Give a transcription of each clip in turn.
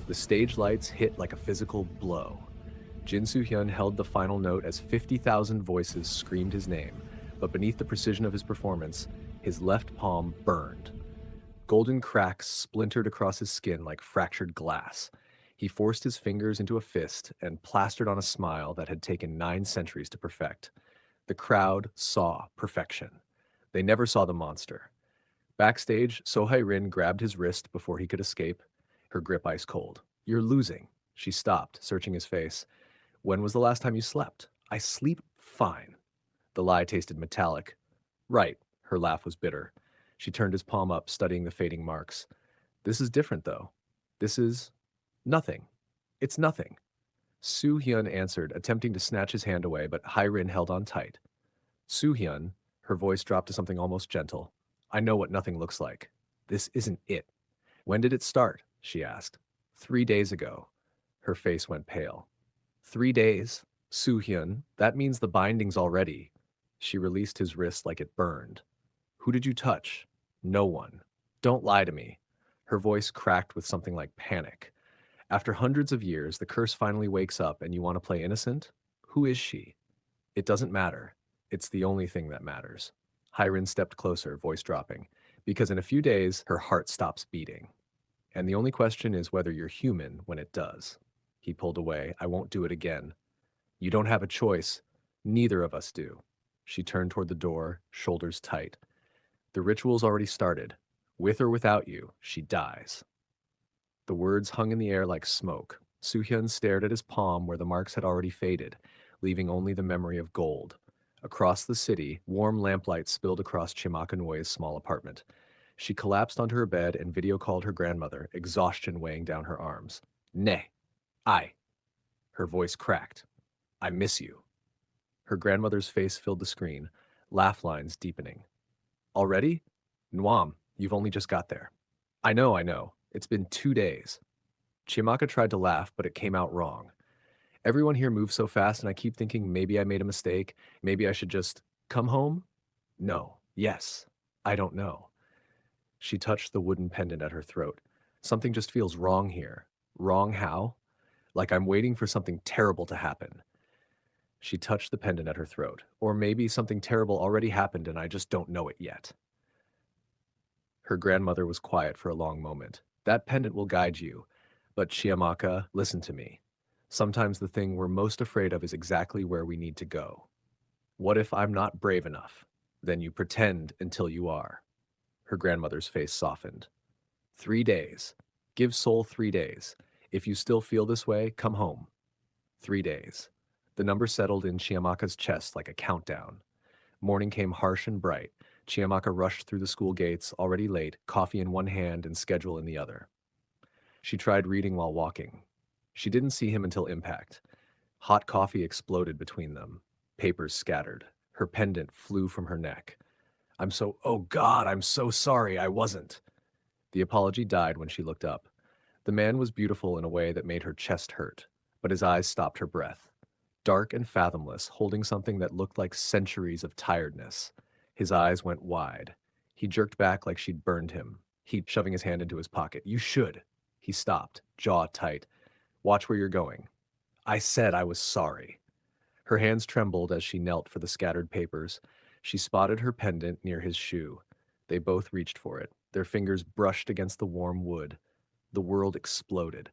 The stage lights hit like a physical blow. Jin Soo Hyun held the final note as 50,000 voices screamed his name, but beneath the precision of his performance, his left palm burned. Golden cracks splintered across his skin like fractured glass. He forced his fingers into a fist and plastered on a smile that had taken 9 centuries to perfect. The crowd saw perfection. They never saw the monster. Backstage, So Rin grabbed his wrist before he could escape, her grip ice cold. "You're losing." She stopped, searching his face. "When was the last time you slept?" "I sleep fine." The lie tasted metallic. "Right." Her laugh was bitter. She turned his palm up, studying the fading marks. "This is different, though. This is nothing. It's nothing." Soo Hyun answered, attempting to snatch his hand away, but Hyrin held on tight. "Soo Hyun," her voice dropped to something almost gentle. "I know what nothing looks like. This isn't it." "When did it start?" she asked. 3 days ago." Her face went pale. 3 days? Soo Hyun, that means the binding's already. She released his wrist like it burned. "Who did you touch?" "No one." "Don't lie to me." Her voice cracked with something like panic. "After hundreds of years, the curse finally wakes up and you want to play innocent? Who is she?" "It doesn't matter. It's the only thing that matters." Hyrin stepped closer, voice dropping. "Because in a few days, her heart stops beating. And the only question is whether you're human when it does." He pulled away. "I won't do it again." "You don't have a choice. Neither of us do." She turned toward the door, shoulders tight. "The ritual's already started. With or without you, she dies." The words hung in the air like smoke. Soo-hyun stared at his palm where the marks had already faded, leaving only the memory of gold. Across the city, warm lamplight spilled across Chiamaka Okoye's small apartment. She collapsed onto her bed and video called her grandmother, exhaustion weighing down her arms. "Ne, I." Her voice cracked. "I miss you." Her grandmother's face filled the screen, laugh lines deepening. "Already? Nwam, you've only just got there." I know. It's been 2 days." Chiamaka tried to laugh, but it came out wrong. "Everyone here moves so fast, and I keep thinking maybe I made a mistake. Maybe I should just come home? No. Yes. I don't know." She touched the wooden pendant at her throat. "Something just feels wrong here." "Wrong how?" "Like I'm waiting for something terrible to happen." She touched the pendant at her throat. "Or maybe something terrible already happened and I just don't know it yet." Her grandmother was quiet for a long moment. "That pendant will guide you. But Chiamaka, listen to me. Sometimes the thing we're most afraid of is exactly where we need to go. What if I'm not brave enough? Then you pretend until you are." Her grandmother's face softened. 3 days. Give Seoul 3 days. If you still feel this way, come home. 3 days. The number settled in Chiamaka's chest like a countdown. Morning came harsh and bright. Chiamaka rushed through the school gates, already late, coffee in one hand and schedule in the other. She tried reading while walking. She didn't see him until impact. Hot coffee exploded between them. Papers scattered. Her pendant flew from her neck. "Oh God, I'm so sorry, I wasn't." The apology died when she looked up. The man was beautiful in a way that made her chest hurt, but his eyes stopped her breath. Dark and fathomless, holding something that looked like centuries of tiredness. His eyes went wide. He jerked back like she'd burned him. He shoving his hand into his pocket. "You should." He stopped, jaw tight. "Watch where you're going." "I said I was sorry." Her hands trembled as she knelt for the scattered papers. She spotted her pendant near his shoe. They both reached for it. Their fingers brushed against the warm wood. The world exploded.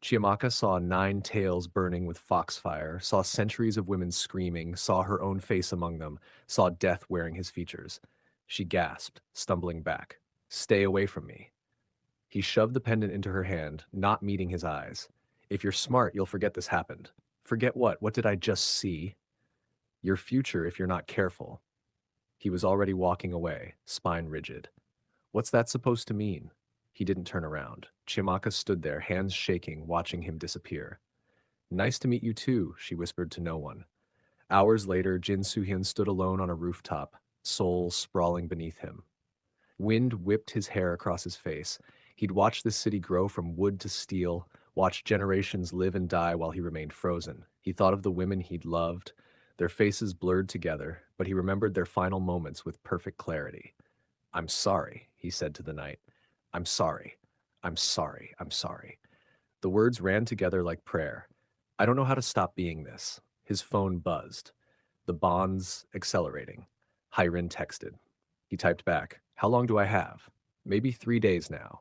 Chiamaka saw 9 tails burning with foxfire, saw centuries of women screaming, saw her own face among them, saw death wearing his features. She gasped, stumbling back. "Stay away from me." He shoved the pendant into her hand, not meeting his eyes. "If you're smart, you'll forget this happened." "Forget what? What did I just see?" "Your future if you're not careful." He was already walking away, spine rigid. "What's that supposed to mean?" He didn't turn around. Chiamaka stood there, hands shaking, watching him disappear. "Nice to meet you too," she whispered to no one. Hours later, Jin Soo Hyun stood alone on a rooftop, soul sprawling beneath him. Wind whipped his hair across his face. He'd watched this city grow from wood to steel, watched generations live and die while he remained frozen. He thought of the women he'd loved, their faces blurred together, but he remembered their final moments with perfect clarity. "I'm sorry," he said to the night. "I'm sorry. I'm sorry. I'm sorry." The words ran together like prayer. I don't know how to stop being this. His phone buzzed. The bonds accelerating. Hyrin texted. He typed back, how long do I have? Maybe 3 days now.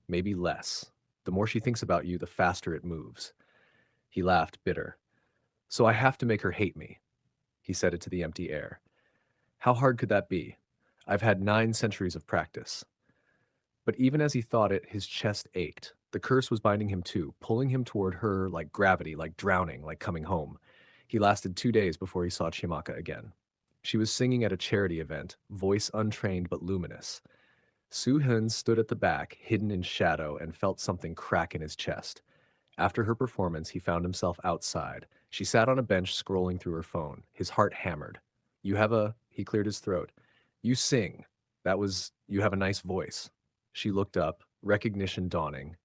Maybe less. The more she thinks about you, the faster it moves. He laughed, bitter. So I have to make her hate me. He said it to the empty air. How hard could that be? I've had 9 centuries of practice. But even as he thought it, his chest ached. The curse was binding him too, pulling him toward her like gravity, like drowning, like coming home. He lasted 2 days before he saw Chiamaka again. She was singing at a charity event, voice untrained but luminous. Soo Hyun stood at the back, hidden in shadow, and felt something crack in his chest. After her performance, he found himself outside. She sat on a bench scrolling through her phone. His heart hammered. He cleared his throat. You sing. You have a nice voice. She looked up, recognition dawning.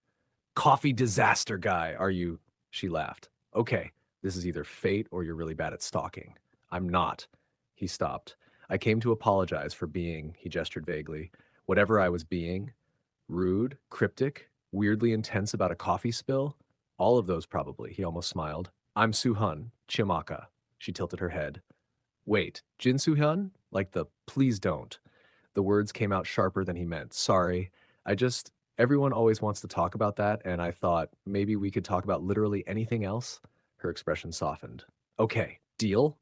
Coffee disaster guy, are you? She laughed. Okay, this is either fate or you're really bad at stalking. I'm not. He stopped. I came to apologize for being, he gestured vaguely, whatever I was being. Rude, cryptic, weirdly intense about a coffee spill. All of those probably, he almost smiled. I'm Soo Hyun, Chiamaka. She tilted her head. Wait, Jin Soo Hyun? Like the please don't. The words came out sharper than he meant. Sorry. Everyone always wants to talk about that, and I thought maybe we could talk about literally anything else. Her expression softened. Okay, deal?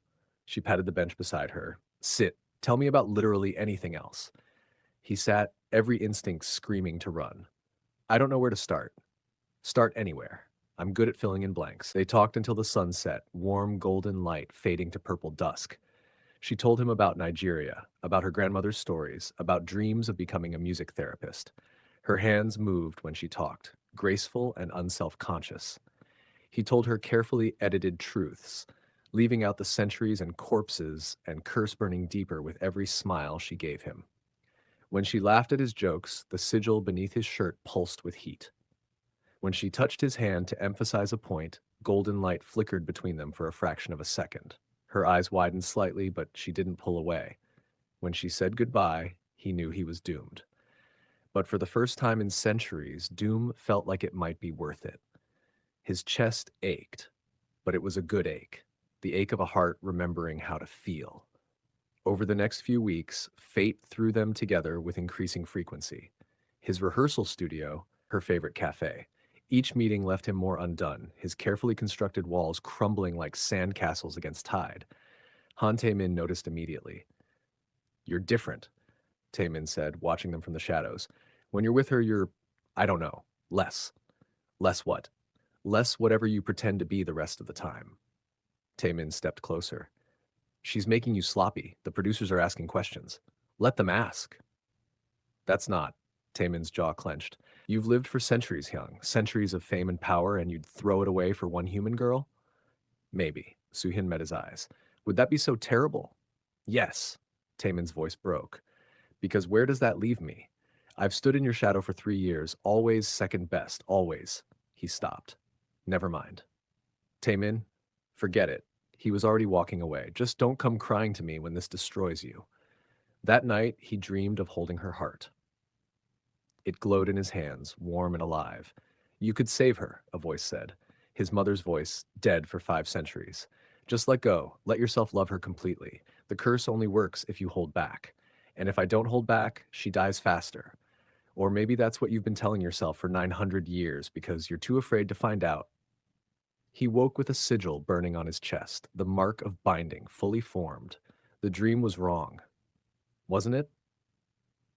She patted the bench beside her. Sit. Tell me about literally anything else. He sat, every instinct screaming to run. I don't know where to start. Start anywhere. I'm good at filling in blanks. They talked until the sun set, warm golden light fading to purple dusk. She told him about Nigeria, about her grandmother's stories, about dreams of becoming a music therapist. Her hands moved when she talked, graceful and unself-conscious. He told her carefully edited truths, leaving out the centuries and corpses and curse burning deeper with every smile she gave him. When she laughed at his jokes, the sigil beneath his shirt pulsed with heat. When she touched his hand to emphasize a point, golden light flickered between them for a fraction of a second. Her eyes widened slightly, but she didn't pull away. When she said goodbye, he knew he was doomed. But for the first time in centuries, doom felt like it might be worth it. His chest ached, but it was a good ache, the ache of a heart remembering how to feel. Over the next few weeks, fate threw them together with increasing frequency. His rehearsal studio, her favorite cafe. Each meeting left him more undone, his carefully constructed walls crumbling like sand castles against tide. Han Tae-min noticed immediately. You're different, Tae-min said, watching them from the shadows. When you're with her, I don't know, less. Less what? Less whatever you pretend to be the rest of the time. Tae-min stepped closer. She's making you sloppy. The producers are asking questions. Let them ask. That's not. Taemin's jaw clenched. You've lived for centuries, Hyung. Centuries of fame and power, and you'd throw it away for one human girl? Maybe. Soo Hyun met his eyes. Would that be so terrible? Yes. Taemin's voice broke. Because where does that leave me? I've stood in your shadow for 3 years, always second best, always. He stopped. Never mind. Taemin, forget it. He was already walking away. Just don't come crying to me when this destroys you. That night, he dreamed of holding her heart. It glowed in his hands, warm and alive. You could save her, a voice said. His mother's voice, dead for 5 centuries. Just let go. Let yourself love her completely. The curse only works if you hold back. And if I don't hold back, she dies faster. Or maybe that's what you've been telling yourself for 900 years because you're too afraid to find out. He woke with a sigil burning on his chest, the mark of binding fully formed. The dream was wrong. Wasn't it?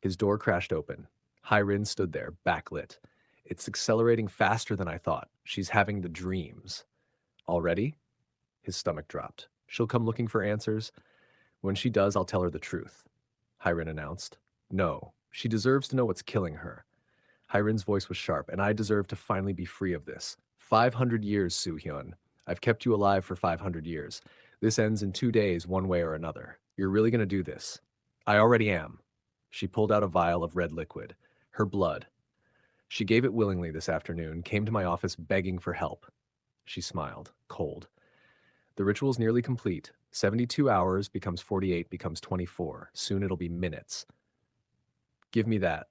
His door crashed open. Hyrin stood there, backlit. It's accelerating faster than I thought. She's having the dreams. Already? His stomach dropped. She'll come looking for answers. When she does, I'll tell her the truth. Hyrin announced. No, she deserves to know what's killing her. Hyrin's voice was sharp, and I deserve to finally be free of this. 500 years, Soo Hyun. I've kept you alive for 500 years. This ends in 2 days, one way or another. You're really gonna do this? I already am. She pulled out a vial of red liquid. Her blood. She gave it willingly this afternoon, came to my office begging for help. She smiled, cold. The ritual's nearly complete. 72 hours becomes 48, becomes 24. Soon it'll be minutes. Give me that.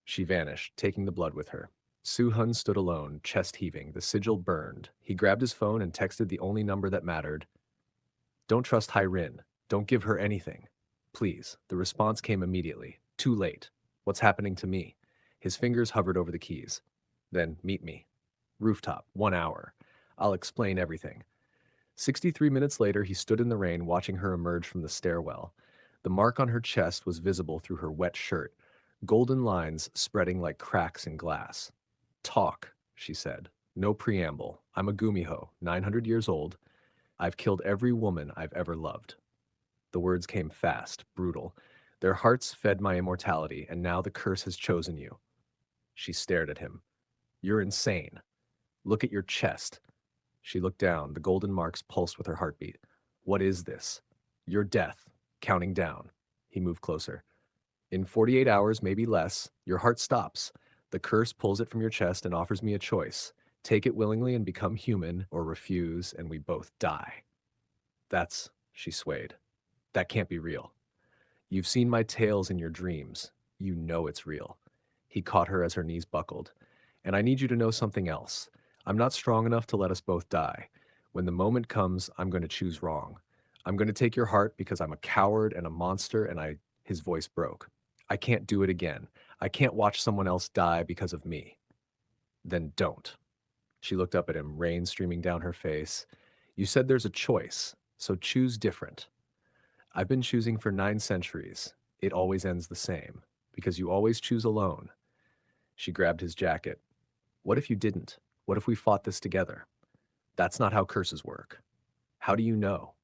She vanished, taking the blood with her. Soo Hyun stood alone, chest heaving, the sigil burned. He grabbed his phone and texted the only number that mattered. Don't trust Hyrin. Don't give her anything. Please. The response came immediately. Too late. What's happening to me? His fingers hovered over the keys. Then, meet me. Rooftop, 1 hour. I'll explain everything. 63 minutes later, he stood in the rain watching her emerge from the stairwell. The mark on her chest was visible through her wet shirt, golden lines spreading like cracks in glass. Talk, she said. No preamble. I'm a Gumiho, 900 years old. I've killed every woman I've ever loved. The words came fast, brutal. Their hearts fed my immortality, and now the curse has chosen you. She stared at him. You're insane. Look at your chest. She looked down. The golden marks pulsed with her heartbeat. What is this? Your death. Counting down. He moved closer. In 48 hours, maybe less, your heart stops. The curse pulls it from your chest and offers me a choice. Take it willingly and become human, or refuse, and we both die. She swayed. That can't be real. You've seen my tales in your dreams. You know it's real. He caught her as her knees buckled. And I need you to know something else. I'm not strong enough to let us both die. When the moment comes, I'm going to choose wrong. I'm going to take your heart because I'm a coward and a monster, and his voice broke. I can't do it again. I can't watch someone else die because of me. Then don't. She looked up at him, rain streaming down her face. You said there's a choice, so choose different. I've been choosing for 9 centuries. It always ends the same, because you always choose alone. She grabbed his jacket. What if you didn't? What if we fought this together? That's not how curses work. How do you know?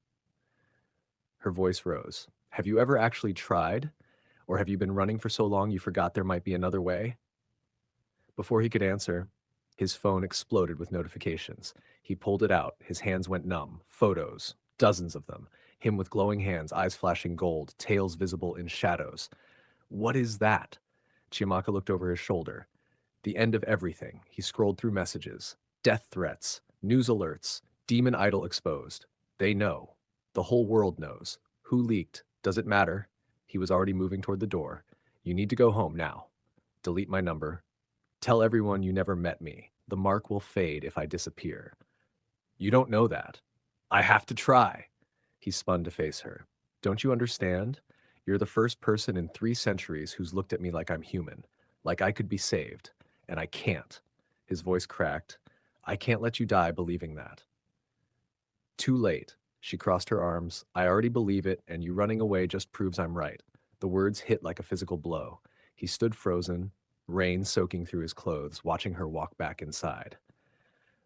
Her voice rose. Have you ever actually tried? Or have you been running for so long you forgot there might be another way? Before he could answer, his phone exploded with notifications. He pulled it out. His hands went numb. Photos. Dozens of them. Him with glowing hands, eyes flashing gold, tails visible in shadows. What is that? Chiamaka looked over his shoulder. The end of everything. He scrolled through messages. Death threats. News alerts. Demon idol exposed. They know. The whole world knows. Who leaked? Does it matter? He was already moving toward the door. You need to go home now. Delete my number. Tell everyone you never met me. The mark will fade if I disappear. You don't know that. I have to try. He spun to face her. Don't you understand? You're the first person in 3 centuries who's looked at me like I'm human, like I could be saved, and I can't. His voice cracked. I can't let you die believing that. Too late. She crossed her arms. I already believe it, and you running away just proves I'm right. The words hit like a physical blow. He stood frozen, rain soaking through his clothes, watching her walk back inside.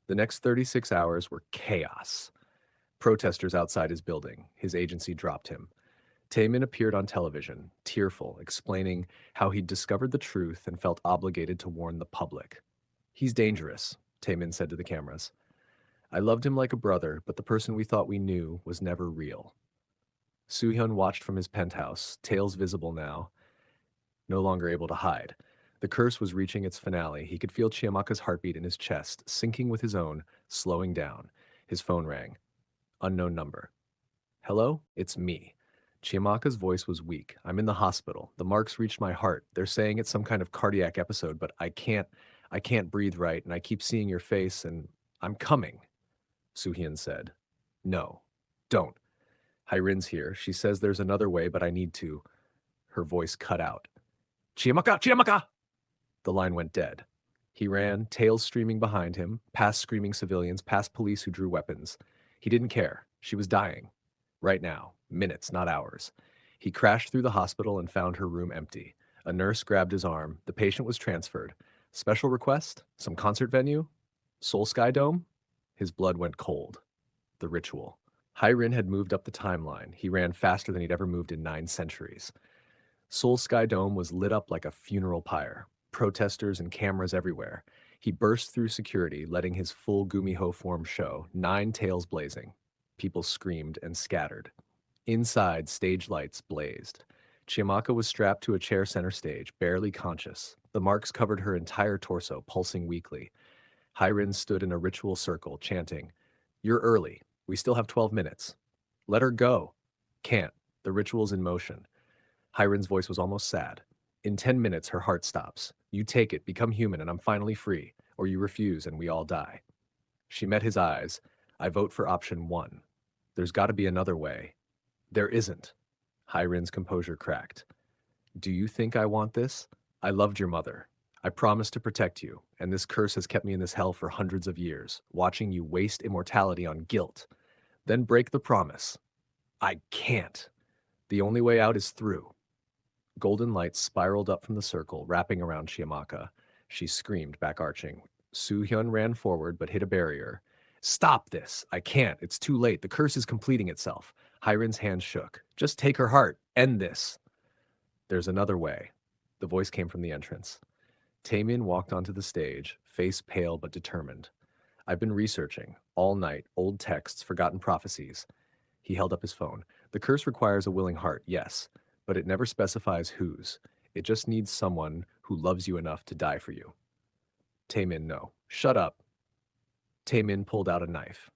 The next 36 hours were chaos. Protesters outside his building. His agency dropped him. Taemin appeared on television, tearful, explaining how he'd discovered the truth and felt obligated to warn the public. He's dangerous, Taemin said to the cameras. I loved him like a brother, but the person we thought we knew was never real. Soo Hyun watched from his penthouse, tails visible now, no longer able to hide. The curse was reaching its finale. He could feel Chiamaka's heartbeat in his chest, syncing with his own, slowing down. His phone rang. Unknown number. Hello? It's me. Chiamaka's voice was weak. I'm in the hospital. The marks reached my heart. They're saying it's some kind of cardiac episode, but I can't breathe right, and I keep seeing your face, and I'm coming, Soo Hyun said. No, don't. Hyrin's here. She says there's another way, but I need to. Her voice cut out. Chiamaka! Chiamaka! The line went dead. He ran, tails streaming behind him, past screaming civilians, past police who drew weapons. He didn't care. She was dying. Right now. Minutes, not hours. He crashed through the hospital and found her room empty. A nurse grabbed his arm. The patient was transferred. Special request? Some concert venue? Seoul Sky Dome? His blood went cold. The ritual. Hyrin had moved up the timeline. He ran faster than he'd ever moved in 9 centuries. Seoul Sky Dome was lit up like a funeral pyre. Protesters and cameras everywhere. He burst through security, letting his full Gumiho form show, 9 tails blazing. People screamed and scattered. Inside, stage lights blazed. Chiamaka was strapped to a chair center stage, barely conscious. The marks covered her entire torso, pulsing weakly. Hyrin stood in a ritual circle, chanting, You're early. We still have 12 minutes. Let her go. Can't. The ritual's in motion. Hyrin's voice was almost sad. In 10 minutes, her heart stops. You take it, become human, and I'm finally free. Or you refuse, and we all die. She met his eyes. I vote for option one. There's got to be another way. There isn't. Hyrin's composure cracked. Do you think I want this? I loved your mother. I promised to protect you, and this curse has kept me in this hell for hundreds of years, watching you waste immortality on guilt. Then break the promise. I can't. The only way out is through. Golden light spiraled up from the circle, wrapping around Chiamaka. She screamed, back arching. Soo Hyun ran forward, but hit a barrier. Stop this! I can't. It's too late. The curse is completing itself. Hyrin's hands shook. Just take her heart. End this. There's another way. The voice came from the entrance. Taemin walked onto the stage, face pale but determined. I've been researching, all night, old texts, forgotten prophecies. He held up his phone. The curse requires a willing heart, yes, but it never specifies whose. It just needs someone who loves you enough to die for you. Taemin, no. Shut up. Taemin pulled out a knife.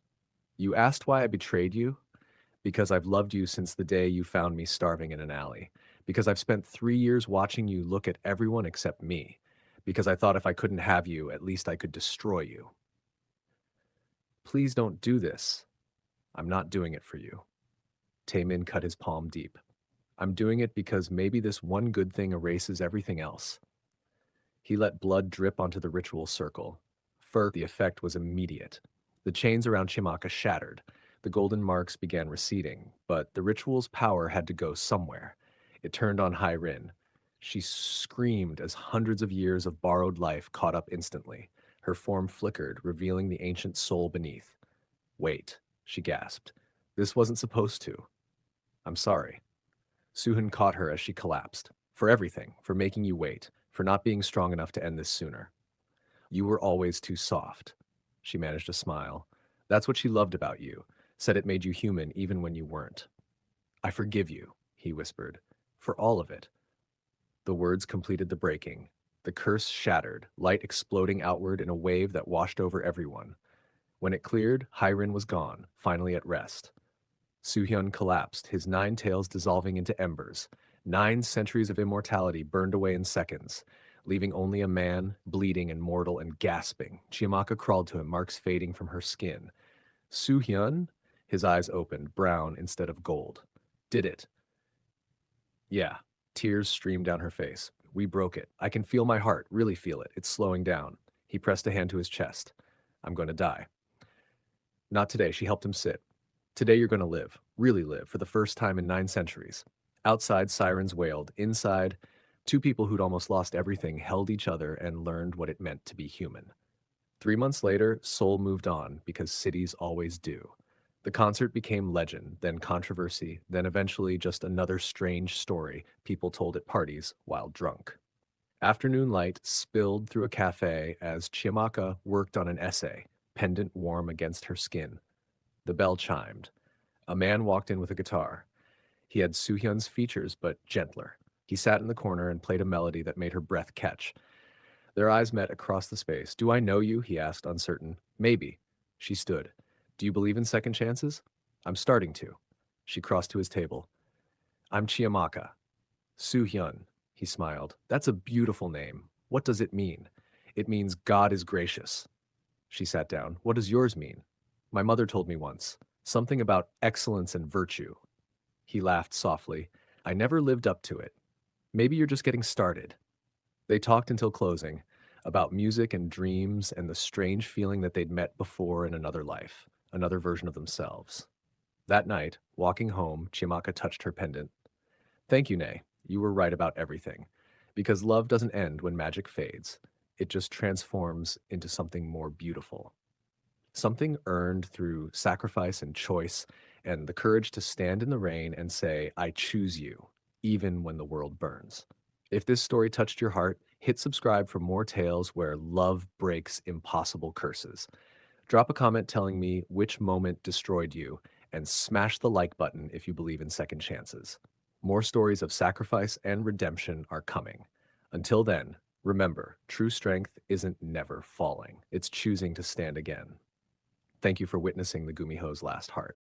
You asked why I betrayed you? Because I've loved you since the day you found me starving in an alley. Because I've spent 3 years watching you look at everyone except me. Because I thought if I couldn't have you, at least I could destroy you. Please don't do this. I'm not doing it for you. Taemin cut his palm deep. I'm doing it because maybe this one good thing erases everything else. He let blood drip onto the ritual circle. The effect was immediate. The chains around Chiamaka shattered. The golden marks began receding, but the ritual's power had to go somewhere. It turned on Hyrin. She screamed as hundreds of years of borrowed life caught up instantly. Her form flickered, revealing the ancient soul beneath. Wait, she gasped. This wasn't supposed to. I'm sorry. Soo-Hyun caught her as she collapsed. For everything, for making you wait, for not being strong enough to end this sooner. You were always too soft. She managed a smile. That's what she loved about you, said it made you human even when you weren't. I forgive you, he whispered, for all of it. The words completed the breaking. The curse shattered, light exploding outward in a wave that washed over everyone. When it cleared, Hyrin was gone, finally at rest. Soo-Hyun collapsed, his 9 tails dissolving into embers. 9 centuries of immortality burned away in seconds, leaving only a man, bleeding and mortal and gasping. Chiamaka crawled to him, marks fading from her skin. Soo-Hyun? His eyes opened, brown instead of gold. Did it? Yeah. Tears streamed down her face. We broke it. I can feel my heart, really feel it. It's slowing down. He pressed a hand to his chest. I'm going to die. Not today, she helped him sit. Today you're going to live, really live, for the first time in 9 centuries. Outside, sirens wailed. Inside, 2 people who'd almost lost everything held each other and learned what it meant to be human. 3 months later, Seoul moved on, because cities always do. The concert became legend, then controversy, then eventually just another strange story people told at parties while drunk. Afternoon light spilled through a cafe as Chiamaka worked on an essay, pendant warm against her skin. The bell chimed. A man walked in with a guitar. He had Soo-Hyun's features, but gentler. He sat in the corner and played a melody that made her breath catch. Their eyes met across the space. Do I know you? He asked, uncertain. Maybe. She stood. Do you believe in second chances? I'm starting to. She crossed to his table. I'm Chiamaka. Soo-Hyun. He smiled. That's a beautiful name. What does it mean? It means God is gracious. She sat down. What does yours mean? My mother told me once. Something about excellence and virtue. He laughed softly. I never lived up to it. Maybe you're just getting started. They talked until closing, about music and dreams and the strange feeling that they'd met before in another life, another version of themselves. That night, walking home, Chiamaka touched her pendant. Thank you, Nay. You were right about everything. Because love doesn't end when magic fades. It just transforms into something more beautiful. Something earned through sacrifice and choice, and the courage to stand in the rain and say, I choose you, even when the world burns. If this story touched your heart, hit subscribe for more tales where love breaks impossible curses. Drop a comment telling me which moment destroyed you, and smash the like button if you believe in second chances. More stories of sacrifice and redemption are coming. Until then, remember, true strength isn't never falling. It's choosing to stand again. Thank you for witnessing the Gumiho's last heart.